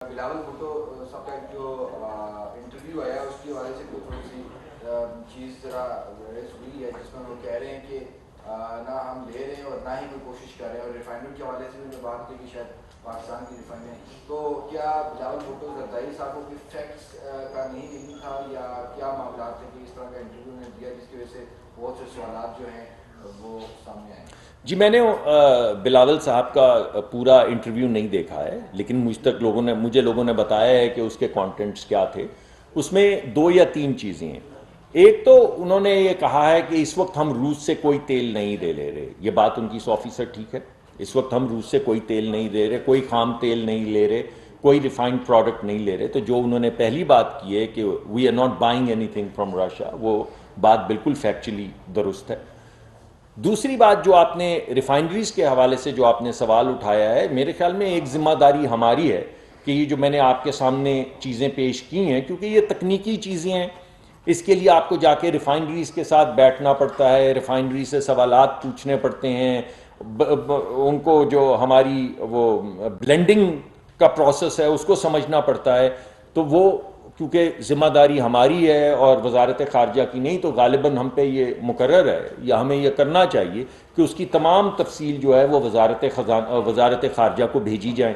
बिलावल भुट्टो साहब का जो इंटरव्यू आया उसके हवाले से कोई थोड़ी सी चीज़ ज़रा रेस हुई है जिसमें वो कह रहे हैं कि ना हम ले रहे हैं और ना ही कोई कोशिश कर रहे हैं, और रिफाइनरी के हवाले से भी बात की कि शायद पाकिस्तान की रिफाइनरी, तो क्या बिलावल भुट्टो जरदारी साहब को कोई फैक्ट्स का नहीं था या क्या मामला थे कि इस तरह का इंटरव्यू ने दिया जिसकी वजह से बहुत से सवाल जो हैं वो सामने आए? जी, मैंने बिलावल साहब का पूरा इंटरव्यू नहीं देखा है, लेकिन मुझे लोगों ने बताया है कि उसके कंटेंट्स क्या थे। उसमें दो या तीन चीज़ें हैं। एक तो उन्होंने ये कहा है कि इस वक्त हम रूस से कोई तेल नहीं ले रहे। ये बात उनकी 100% ठीक है। इस वक्त हम रूस से कोई तेल नहीं ले रहे, कोई खाम तेल नहीं ले रहे, कोई रिफाइंड प्रोडक्ट नहीं ले रहे। तो जो उन्होंने पहली बात की है कि we are not buying anything from Russia, वो बात बिल्कुल फैक्चुअली दुरुस्त है। दूसरी बात जो आपने रिफाइनरीज के हवाले से जो आपने सवाल उठाया है, मेरे ख्याल में एक जिम्मेदारी हमारी है कि ये जो मैंने आपके सामने चीज़ें पेश की हैं, क्योंकि ये तकनीकी चीज़ें हैं, इसके लिए आपको जाके रिफाइनरीज के साथ बैठना पड़ता है, रिफाइनरी से सवालात पूछने पड़ते हैं, उनको जो हमारी वो ब्लेंडिंग का प्रोसेस है उसको समझना पड़ता है। तो वो क्योंकि ज़िम्मेदारी हमारी है और वजारत ख़ारजा की नहीं, तो गालिबन हम पे ये मुकर्रर है या हमें ये करना चाहिए कि उसकी तमाम तफसील जो है वो वजारत ख़ारजा को भेजी जाए।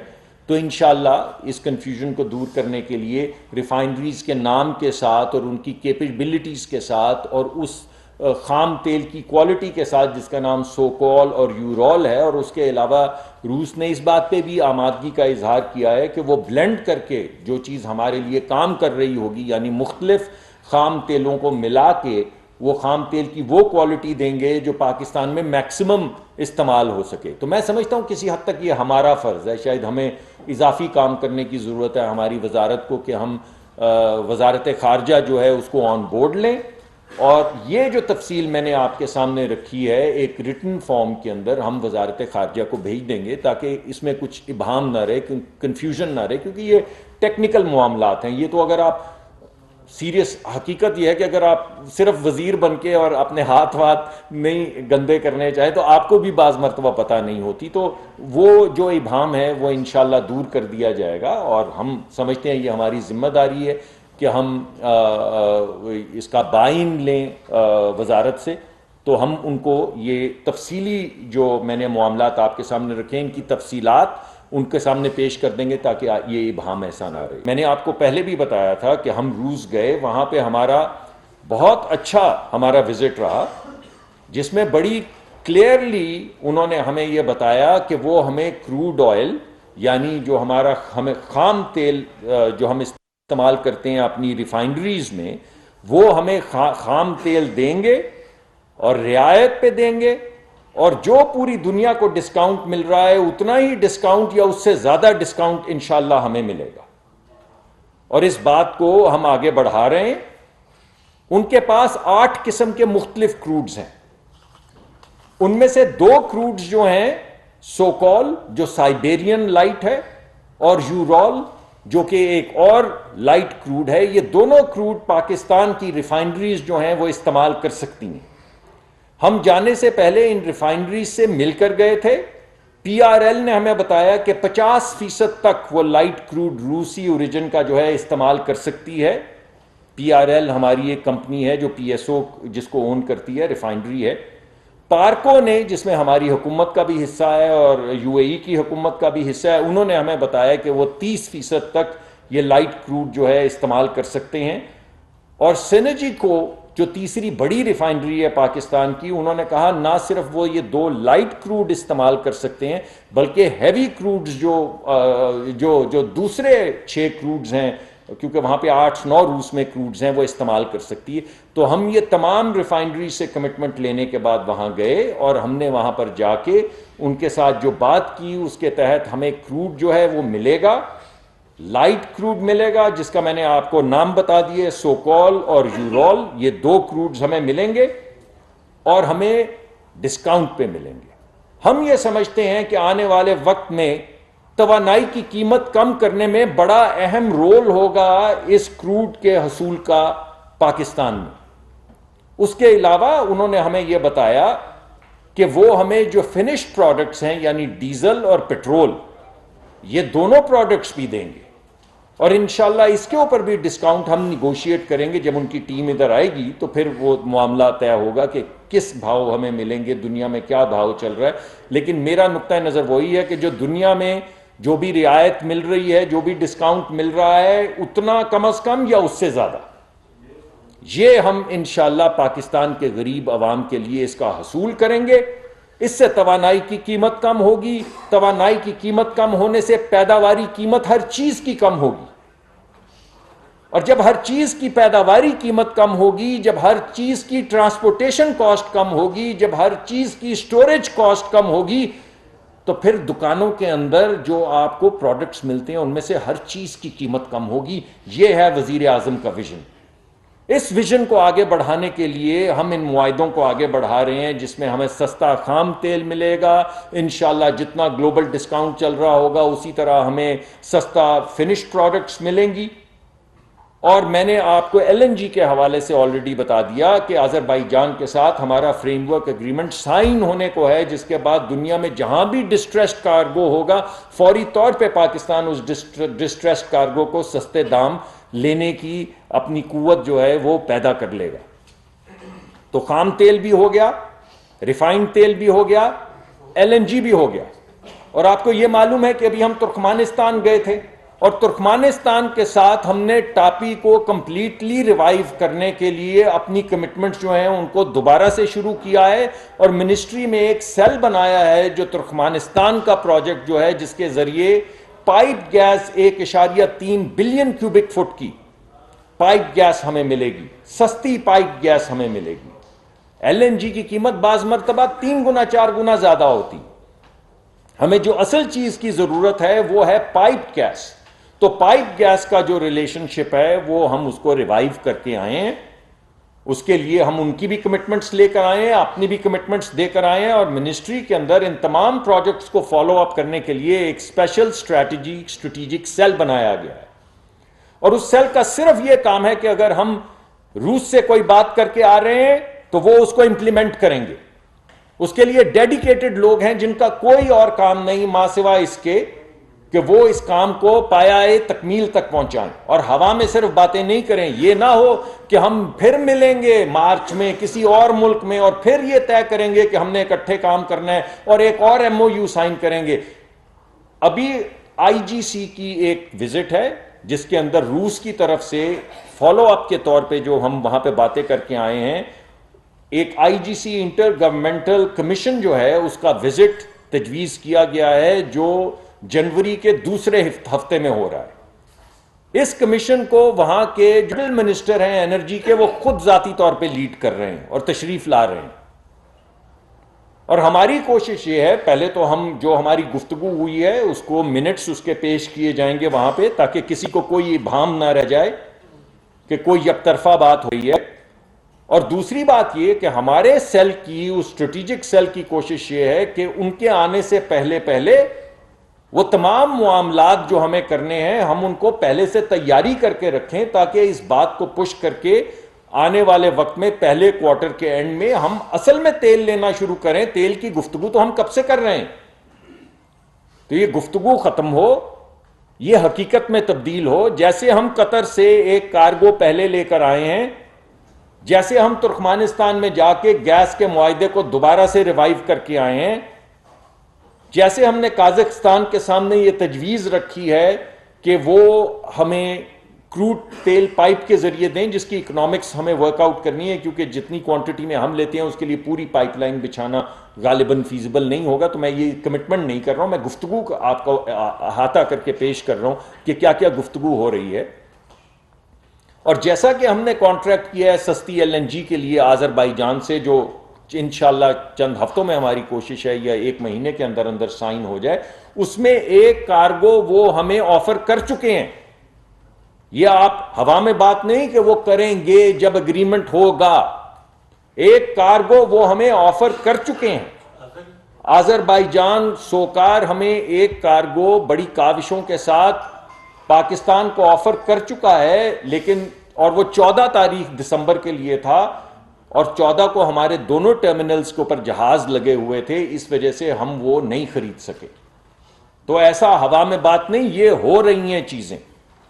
तो इंशाअल्लाह इस कन्फ्यूजन को दूर करने के लिए रिफाइनरीज़ के नाम के साथ और उनकी कैपेबिलिटीज़ के साथ और उस ख़ाम तेल की क्वालिटी के साथ जिसका नाम सोकोल और यूरोल है, और उसके अलावा रूस ने इस बात पे भी आमादगी का इजहार किया है कि वो ब्लेंड करके जो चीज़ हमारे लिए काम कर रही होगी, यानी मुख्तलिफ ख़ाम तेलों को मिला के वो ख़ाम तेल की वो क्वालिटी देंगे जो पाकिस्तान में मैक्सिमम इस्तेमाल हो सके। तो मैं समझता हूँ किसी हद तक ये हमारा फ़र्ज़ है। शायद हमें इजाफी काम करने की ज़रूरत है हमारी वजारत को कि हम वजारत ख़ारजा जो है उसको ऑन बोर्ड लें, और ये जो तफसील मैंने आपके सामने रखी है एक रिटन फॉर्म के अंदर हम वजारत ख़ारजा को भेज देंगे, ताकि इसमें कुछ इबाहम ना रहे, कन्फ्यूजन ना रहे, क्योंकि ये टेक्निकल मामलात हैं। ये तो अगर आप सीरियस हकीकत यह है कि अगर आप सिर्फ वजीर बन के और अपने हाथ नहीं गंदे करने चाहे तो आपको भी बाज़ मरतबा पता नहीं होती। तो वो जो इबाहम है वो इंशाल्लाह दूर कर दिया जाएगा, और हम समझते हैं ये हमारी जिम्मेदारी है कि हम इसका बाइन लें वजारत से। तो हम उनको ये तफसीली जो मैंने मामलात आपके सामने रखे इनकी तफसीलात उनके सामने पेश कर देंगे, ताकि ये इबाहम ऐसा ना रहे। मैंने आपको पहले भी बताया था कि हम रूस गए, वहाँ पे हमारा बहुत अच्छा हमारा विजिट रहा, जिसमें बड़ी क्लियरली उन्होंने हमें ये बताया कि वो हमें क्रूड ऑयल यानी जो हमारा हमें खाम तेल जो हम इस्तेमाल करते हैं अपनी रिफाइनरीज में, वो हमें खाम तेल देंगे और रियायत पे देंगे, और जो पूरी दुनिया को डिस्काउंट मिल रहा है उतना ही डिस्काउंट या उससे ज़्यादा डिस्काउंट इंशाल्लाह हमें मिलेगा। और इस बात को हम आगे बढ़ा रहे हैं। उनके पास 8 किस्म के मुख्तलिफ क्रूड्स हैं। उनमें से 2 क्रूड्स जो हैं सोकॉल जो साइबेरियन लाइट है, और यूरोल जो कि एक और लाइट क्रूड है। ये दोनों क्रूड पाकिस्तान की रिफाइनरीज जो हैं वो इस्तेमाल कर सकती हैं। हम जाने से पहले इन रिफाइनरीज से मिलकर गए थे। पीआरएल ने हमें बताया कि 50% तक वो लाइट क्रूड रूसी ओरिजिन का जो है इस्तेमाल कर सकती है। पीआरएल हमारी एक कंपनी है जो पीएसओ जिसको ओन करती है, रिफाइनरी है। पार्को ने, जिसमें हमारी हुकूमत का भी हिस्सा है और यूएई की हुकूमत का भी हिस्सा है, उन्होंने हमें बताया कि वो 30% तक ये लाइट क्रूड जो है इस्तेमाल कर सकते हैं। और सिनर्जी को जो तीसरी बड़ी रिफाइनरी है पाकिस्तान की, उन्होंने कहा ना सिर्फ वो ये 2 लाइट क्रूड इस्तेमाल कर सकते हैं, बल्कि हैवी क्रूड्स जो दूसरे 6 क्रूड्स हैं, क्योंकि वहाँ पे 8-9 रूस में क्रूड्स हैं, वो इस्तेमाल कर सकती है। तो हम ये तमाम रिफाइनरी से कमिटमेंट लेने के बाद वहाँ गए, और हमने वहाँ पर जाके उनके साथ जो बात की उसके तहत हमें क्रूड जो है वो मिलेगा, लाइट क्रूड मिलेगा, जिसका मैंने आपको नाम बता दिए, सोकॉल और यूरोल। ये 2 क्रूड्स हमें मिलेंगे और हमें डिस्काउंट पे मिलेंगे। हम ये समझते हैं कि आने वाले वक्त में तवानाई की कीमत कम करने में बड़ा अहम रोल होगा इस क्रूड के हसूल का पाकिस्तान में। उसके अलावा उन्होंने हमें यह बताया कि वो हमें जो फिनिश्ड प्रोडक्ट्स हैं यानी डीजल और पेट्रोल, ये दोनों प्रोडक्ट्स भी देंगे। और इंशाल्लाह इसके ऊपर भी डिस्काउंट हम निगोशिएट करेंगे। जब उनकी टीम इधर आएगी तो फिर वो मामला तय होगा कि किस भाव हमें मिलेंगे, दुनिया में क्या भाव चल रहा है। लेकिन मेरा नुक्ता नज़र वही है कि जो दुनिया में जो भी रियायत मिल रही है, जो भी डिस्काउंट मिल रहा है, उतना कम अज कम या उससे ज़्यादा ये हम इंशाल्लाह पाकिस्तान के गरीब अवाम के लिए इसका हसूल करेंगे। इससे तवानाई की कीमत कम होगी, तवानाई की कीमत कम होने से पैदावारी कीमत हर चीज की कम होगी, और जब हर चीज की पैदावारी कीमत कम होगी, जब हर चीज की ट्रांसपोर्टेशन कॉस्ट कम होगी, जब हर चीज की स्टोरेज कॉस्ट कम होगी, तो फिर दुकानों के अंदर जो आपको प्रोडक्ट्स मिलते हैं उनमें से हर चीज की कीमत कम होगी। यह है वजीर आजम का विजन। इस विजन को आगे बढ़ाने के लिए हम इन मुआहिदों को आगे बढ़ा रहे हैं, जिसमें हमें सस्ता खाम तेल मिलेगा इंशाल्लाह। जितना ग्लोबल डिस्काउंट चल रहा होगा उसी तरह हमें सस्ता फिनिश्ड प्रोडक्ट्स मिलेंगी। और मैंने आपको LNG के हवाले से ऑलरेडी बता दिया कि अजरबैजान के साथ हमारा फ्रेमवर्क एग्रीमेंट साइन होने को है, जिसके बाद दुनिया में जहां भी डिस्ट्रेस्ड कार्गो होगा फौरी तौर पे पाकिस्तान उस डिस्ट्रेस्ड कार्गो को सस्ते दाम लेने की अपनी कुव्वत जो है वो पैदा कर लेगा। तो खाम तेल भी हो गया, रिफाइंड तेल भी हो गया, LNG भी हो गया। और आपको यह मालूम है कि अभी हम तुर्कमानिस्तान गए थे और तुर्कमानिस्तान के साथ हमने टापी को कंप्लीटली रिवाइव करने के लिए अपनी कमिटमेंट्स जो हैं उनको दोबारा से शुरू किया है। और मिनिस्ट्री में एक सेल बनाया है जो तुर्कमानिस्तान का प्रोजेक्ट जो है, जिसके जरिए pipe gas 1.3 billion cubic foot की पाइप गैस हमें मिलेगी, सस्ती पाइप गैस हमें मिलेगी। LNG की कीमत बाज मरतबा 3 गुना 4 गुना ज्यादा होती। हमें जो असल चीज की जरूरत है वो है पाइप गैस। तो पाइप गैस का जो रिलेशनशिप है वो हम उसको रिवाइव करके आए हैं। उसके लिए हम उनकी भी कमिटमेंट्स लेकर आए हैं, अपनी भी कमिटमेंट्स देकर आए हैं। और मिनिस्ट्री के अंदर इन तमाम प्रोजेक्ट्स को फॉलो अप करने के लिए एक स्पेशल स्ट्रेटेजिक सेल बनाया गया है। और उस सेल का सिर्फ यह काम है कि अगर हम रूस से कोई बात करके आ रहे हैं तो वो उसको इंप्लीमेंट करेंगे। उसके लिए डेडिकेटेड लोग हैं जिनका कोई और काम नहीं मां सिवा इसके कि वो इस काम को पाया तकमील तक पहुंचाएं और हवा में सिर्फ बातें नहीं करें। ये ना हो कि हम फिर मिलेंगे मार्च में किसी और मुल्क में और फिर ये तय करेंगे कि हमने इकट्ठे काम करना है और एक और MOU साइन करेंगे। अभी IGC की एक विजिट है जिसके अंदर रूस की तरफ से फॉलो अप के तौर पे जो हम वहां पे बातें करके आए हैं, एक IGC इंटर गवर्नमेंटल कमीशन जो है उसका विजिट तजवीज किया गया है जो जनवरी के दूसरे हफ्ते में हो रहा है। इस कमीशन को वहां के जो मिनिस्टर हैं एनर्जी के वो खुद जाती तौर पे लीड कर रहे हैं और तशरीफ ला रहे हैं। और हमारी कोशिश ये है, पहले तो हम जो हमारी गुफ्तगू हुई है उसको मिनट्स उसके पेश किए जाएंगे वहां पे, ताकि किसी को कोई भाम ना रह जाए कि कोई एकतरफा बात हुई है। और दूसरी बात ये कि हमारे सेल की, उस स्ट्रेटेजिक सेल की कोशिश ये है कि उनके आने से पहले पहले वो तमाम मामलात जो हमें करने हैं हम उनको पहले से तैयारी करके रखें, ताकि इस बात को पुश करके आने वाले वक्त में पहले क्वार्टर के एंड में हम असल में तेल लेना शुरू करें। तेल की गुफ्तगू तो हम कब से कर रहे हैं, तो ये गुफ्तगू खत्म हो, ये हकीकत में तब्दील हो। जैसे हम कतर से एक कार्गो पहले लेकर आए हैं, जैसे हम तुर्कमानिस्तान में जाके गैस के मुआहिदे को दोबारा से रिवाइव करके आए हैं, जैसे हमने काज़ाकिस्तान के सामने ये तजवीज़ रखी है कि वो हमें क्रूड तेल पाइप के जरिए दें, जिसकी इकोनॉमिक्स हमें वर्कआउट करनी है, क्योंकि जितनी क्वांटिटी में हम लेते हैं उसके लिए पूरी पाइपलाइन बिछाना गालिबन फीजिबल नहीं होगा। तो मैं ये कमिटमेंट नहीं कर रहा हूं, मैं गुफ्तगू आपको अहाता करके पेश कर रहा हूं कि क्या क्या गुफ्तगू हो रही है। और जैसा कि हमने कॉन्ट्रैक्ट किया है सस्ती LNG के लिए आज़रबाईजान से, जो इंशाल्लाह चंद हफ्तों में हमारी कोशिश है या 1 महीने के अंदर अंदर साइन हो जाए, उसमें एक कार्गो वो हमें ऑफर कर चुके हैं। ये आप हवा में बात नहीं कि वो करेंगे जब एग्रीमेंट होगा, एक कार्गो वो हमें ऑफर कर चुके हैं। आज़रबाईजान सोकार हमें एक कार्गो बड़ी काविशों के साथ पाकिस्तान को ऑफर कर चुका है, लेकिन और वो 14 तारीख दिसंबर के लिए था और 14 को हमारे दोनों टर्मिनल्स के ऊपर जहाज लगे हुए थे, इस वजह से हम वो नहीं खरीद सके। तो ऐसा हवा में बात नहीं, ये हो रही हैं चीजें।